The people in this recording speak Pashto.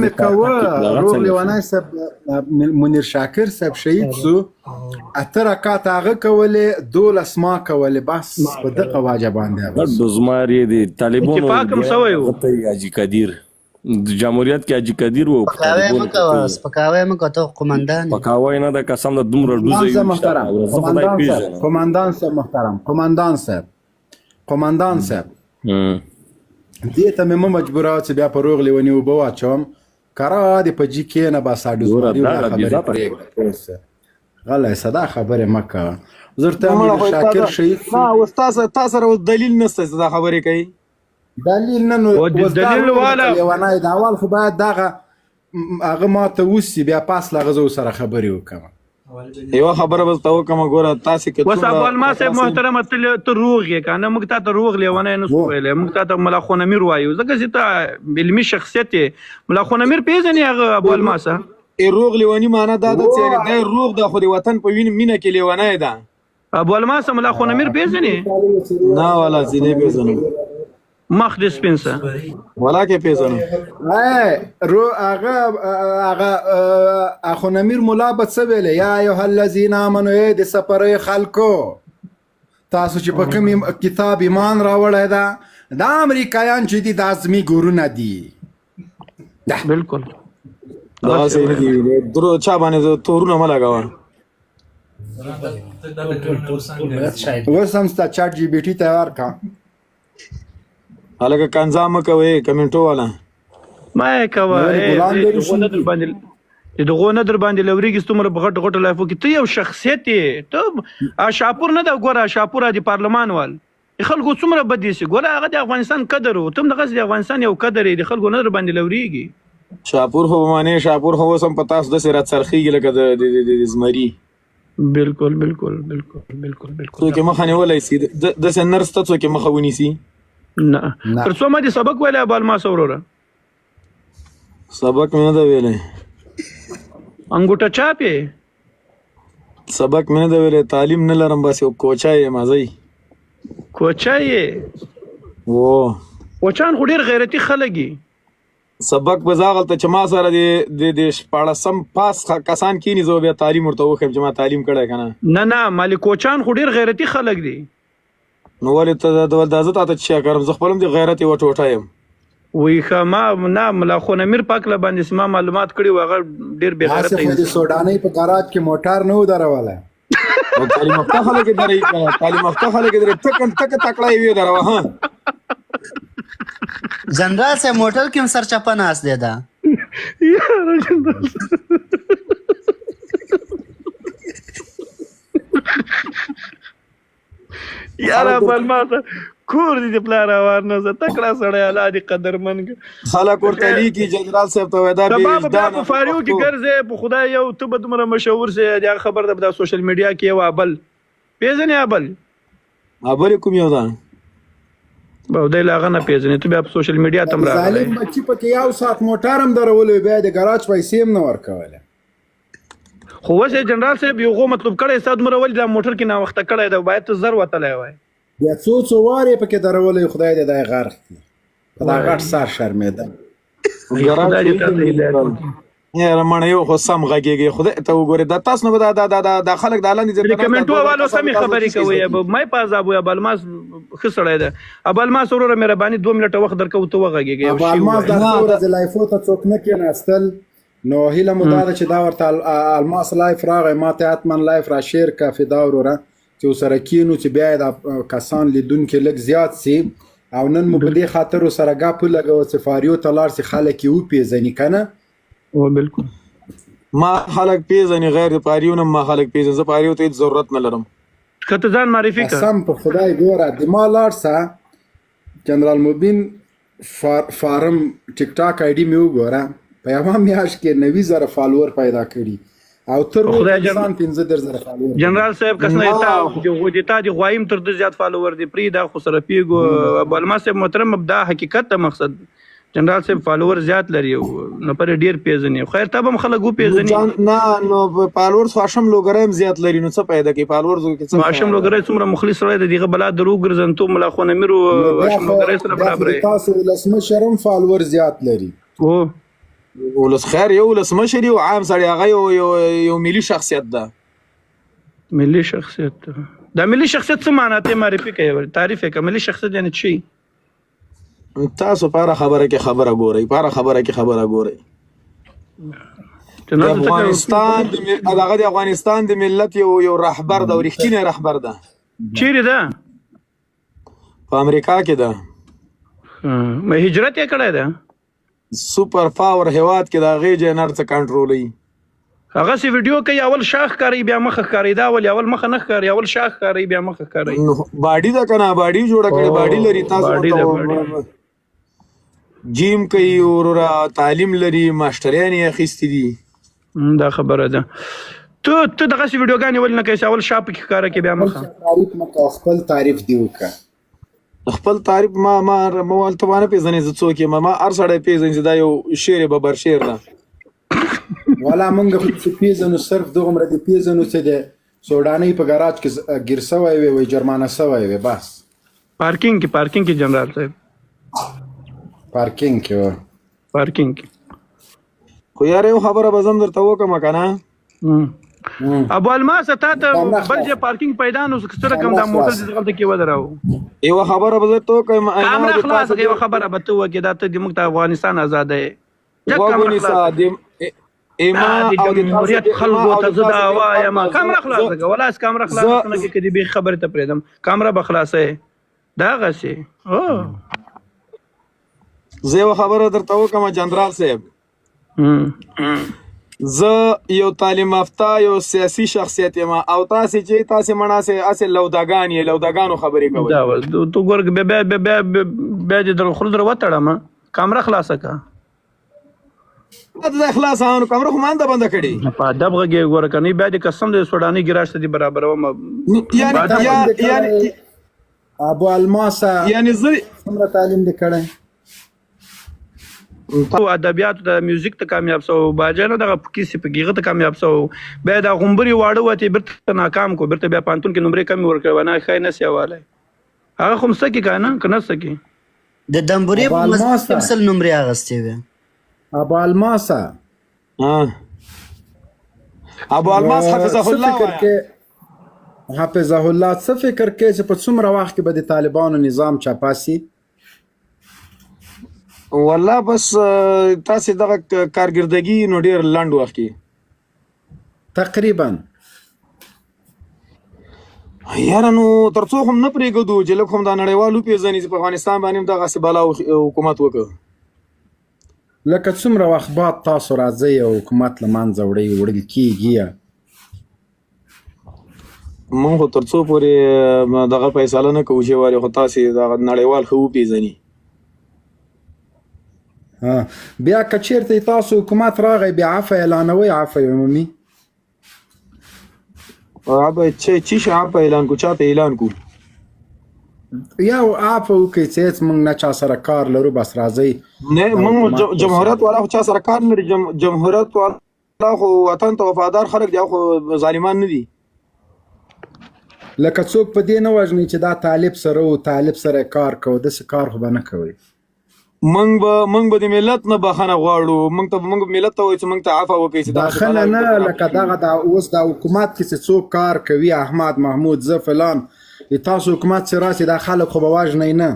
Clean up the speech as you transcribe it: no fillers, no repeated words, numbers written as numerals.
مې کوه روغ لیونی صاحب منیر شاکر صاحب شهید سو 8 رکعات هغه کولې 12 ما کولې بس په دغه واجه باندې دوزمار یې د طالبانو اتفاق هم سوی و حاجي قدیر د جمهوریت کې حاجي قدیر و سپکاوی مه کوه ته قمندان پکاوی نه د قسم د دومره ډوزه محترم قمندان صاحب دې ته مې مجبوره چې بیا په روغ لیوني اوبه واچوم کرا دې په جي کې نه بس غلی صدا خبرې مه کوه زه ورته امیر شاکر شهید استاد تا سره دلیل نشته چې دا خبرې کوي دلیل نه نو لیونی د اول خو باید دغه هغه ما ته وسي بیا پاس له هغه زه ورسره خبرې وکړم یوه خبره به ته وکړم ګوره تاسې که اوس ابوالما صاحب محترمه ته روغ یې که نه موږ تا ته روغ لیونی نه سو ویلی موږ تا ته ملا خونمیر وایو ځکه چې ته علمي شخصیت یې ملا خونمیر پېژنې هغه ابوالما صاحب روغ لیوني معنا دا ده چې دی روغ ده خو د وطن په مینه کې لیونی ده ابوالما صاحب ملا خونمیر پېژنې نه والا چې نه پېژنم مخ د سپین سه ولا کې پېژنم هغه اخونمیر ملا به څه ویلی یا ایها الذین آمنوا د سپرې خلکو تاسو چې په کوم کتاب ایمان راوړی ده دا امریکایان چې دي د ازمي ګورونه دي بالکل درو چا باندې تورونه مه لګوه اوس هم ستا چاټ جي بي ټي ته ورکړه هلکه کنځا مه کوئ کمنټو والا ما یې کوه د دغو نه در باندې لورېږي څومره په غټو غټو لایفو کې ته یو شخصیت یې ته شاپور نه ده ګوره شاپور د پارلمان وال د خلکو څومره بد ایسي ګوره هغه د افغانستان قدر و ته هم دغسې د افغانستان یو قدر یې د خلکو نه در باندې لورېږي شاپور خو به معنی شاپور خو اوس هم په تاسو داسې راڅرخېږي لکه د زمري بالکل بالکل بالکل بالکل بالکل څوک یې مخه نیولی سي داسې نرس ته څوک یې مخه ونیسي نه تر څو ما دې سبق ویلی ابوالما صاحب وروره سبق مې نه ده ویلی انګوټه چاپ یې سبق مې نه ده ویلی تعلیم نه لرم بس یو کوچا یم زی کوچا یې کوچان خو ډېر غیرتي خلک یي سبق به زاغلته چې ما سره د 14 پاس کسان کینی زه بیا تعلیم ورته وښیم چې ما تعلیم کړی که نه نه مالې کوچان خو ډېر غیرتي خلک دي نو ولې ته دا زه تا ته چیا کړم زه خپل هم د غیرت یوه ټوټه یم وی ښه ما نه ملا خونمیر پاک له باندې چې ما معلومات کړي وو هغه ډېر بې غیرته د سوډانۍ په ګراج کې موټر نه و درولی تعلیم یافته خلک یې دروي که تعلیم یافته خلک یې دروي تکه تکړه یې ویې دروه ها جنرال صاحب موټر کې هم سرچپه ناست دی دا یاره جنرال یاره ابوالما صاحب کور دې د پلار اوار نه زه تکړه سړی الله دې قدرمن خلک ورته لیکي جنرال صاحب ته وایي دا بیا په فاریو کې ګرځې په خدای یو ته به دومره مشهور سې د هغه خبر ده په دا سوشل میډیا کې یو ابل پېژنې ابل کوم یو ده به دی له هغه نه پېژنې ته بیا په سوشل میډیا ته هم راغلی ظالم بچي پکې یو ساعت موټر هم درولی بیا د ګراج پیسې هم نه ورکولې خو اوس یې جنرال صاحب یو غو مطلب کړی ستا دومره ولې دا موټر کې ناوخته کړی ده باید ته زر وتلی وای بیا څو وار یې پکې درولی خدای دې دی غرق کړي په دا غټ سر شرمېده مړه یو خو سم غږېږي خدای ته وګورې دا تاسو نه به دا خلک د لاندې د کمنټو والو سمې خبرې کوي مای په عذاب وي ابوالماس ښه سړی ده ابوالماس وروره مهرباني 2 منټه وخت درکوو ته وغږېږي ابوالماس دا څو ورځې لایفو ته څوک نه کېناستل نو هیله مو دا ده چې دا ورته الماس لایف راغی ما ته حتما لایف را شیر کا فدا وروره چې ورسره کینو چې بیا د کسان لیدونکي لږ زیات سي او نن مو په دې خاطر ورسره ګپ ولګوه چې فاریو ته لاړ سي خلک یې وپېژني که نه بالکل ما خلک پیژني غیر د پاریو نه ما خلک پیژني زه پاریو ته هېڅ ضرورت نه لرم که ته ځان معرفي کړه قسم په خدای ګوره د ما لاړ سه جنرال مبین فارم ټیک ټاک آی ډي مې وګوره په یوه میاشت کې 90,000 فالوور پیدا کړي او تر انسان 15,000 فالوور جنرال صاحب کسنه تا د غوایم تر د زیات فالوور دی پرې دا خو سره پیګو ابوالما صاحب محترم دا حقیقت ته مقصد جنرال صاحب فالوور زیات لري نو پر ډیر پیژني خیر ته هم خلک پیژني نه نو فالوور خاصم لوګره هم زیات لري نو څه پیدا کوي فالوور زو کې څه خاصم لوګره څومره مخلص سره دغه بلا درو ګرځن ته ملا خو نمیرو خاصم لوګره سره برابر تاسو لسمه شرم فالوور زیات لري او ولس خیر یو ولسمشر یو عام سړی هغه یو ملي شخصیت ده. ملي شخصیت دا ملي شخصیت څه معنی ته معرفي کوي تعریف یې کوي ملي شخصیت یعنی څه تاسو پاره خبره کې خبره ګورئ د افغانستان د ملت یو رهبر ده ورښتینی رهبر ده. چیرې ده؟ په امریکا کې ده. هجرت یې کړی ده. سوپر پاور هیواد کې د هغې جنرال څه کنټرولوي. هغه سي ویډیو کوي اول شاخ ښکاري بیا مخ ښکاري دا اول مخ نه ښکاري اول شاخ ښکاري بیا مخ ښکاري. باډي ده کنه باډي جوړه کړې باډي لري تاسو جیم کوي ورورا تعلیم لري ماستریان یې اخیستي دي. دا خبره ده. ته دغه سي ویډیوګانې ولې نه کوې اول شاپ کې ښکاره کې بیا مخ تعریف مکه خپل تعریف دی وکړه. خپل تعریف ما ته باندې پیژنې زه څوک یم ما هر سړی پیژنې چې دا یو شعر ببر شعر ده. والا مونږ خو چې پیژنو صرف دغومره دې پیژنو چې د سوډانۍ په ګراج کې ګیر سوی وي جرمانه سوی وي بس. پارکینګ کې جنرال صاحب پارکینګ کې خو یار یو خبره به زم درته وکړم که نه ابو الماس تا ته بل ځای پارکینګ پیدا نو څه رقم دا موټر دې دغلته کې ودراو یوه خبره به درته وکړم کامره خلاص یوه خبره به ته وکړې دا ته موږ ته افغانستان آزاد دی د جمهوریت خلکو ته زه دا وایم کامره خلاصه کړه ولا کامره خلاصه نه کې کدي به خبره ته پرېږدم کامره به خلاصه دا غسې زه یوه خبره درته وکړم جنرال صاحب زه یو تعلیم یافته یو سیاسي شخصیت یم او تاسې چې تاسې مړه هسې لوداګان یې لوداګانو خبرې کوئ تو ګور بیا دې خلو در وتړم کامره خلاصه کړه دا خلاصه نو کامره خو ما انده بنده کړې په ادب غږې ګوره که نه بیا دې قسم د سوډاني ګراج ته دې برابروم یعنی ابو الماسه یعنی زه څومره تعلیم دې کړی ادبیاتو د میوزیک ته کامیاب سو باجانو دغه کیسې په ګیغه ته کامیاب سو بیا د غومبري واړه وته بیرته ناکام کو بیرته بیا پانتون کې نمرې کم ورکړ ونه خای نه سیواله هغه خو مسکی کنه کنه سکی د دمبوري په مزه کمسل نمرې اغستې وي ابو الماسه ابو الماس حفظه الله څه فکر کې چې په څومره وخت کې به د طالبانو نظام چاپاسي والله بس تاسې دغه کارګردګي نو ډېر لنډ وخت کې تقریبا یاره نو تر څو هم نه پرېږدو چې لږ هم دا نړیوال وپېژني چې په افغانستان باندې هم دغسې بلا حکومت وکړو لکه څومره وخت بعد تاسو راځئ او حکومت له منځه وړل کېږي موږ خو تر څو پورې دغه فیصله نه کوو چې وارې خو تاسې دغه نړیوال ښه وپېژني بیا که چیرته تاسو حکومت راغی بیا عفو اعلانوي عفو عمومي چی شي عفو اعلان کو چاته اعلان کو یا عفو وکړئ چې هېڅ موږ نه چا سره کار لرو بس راځئ نه موږ جمهوریت والا خو چا سره کار نه لري جمهوریت والا خو وطن ته وفادار خلک دي خو ظالمان نه دي لکه څوک په دې نه وژني چې دا طالب سره و طالب سره کار کوو داسې کار خو به نه کوئ موږ به د ملت نه بخښنه غواړو موږ ملت ته وایو چې موږ ته عفو وکړئ بخښنه نه لکه دغه اوس د حکومت کې چې څوک کار کوي احمد محمود زه فلان تاسو حکومت چې راسي دا خلک خو به وژنئ نه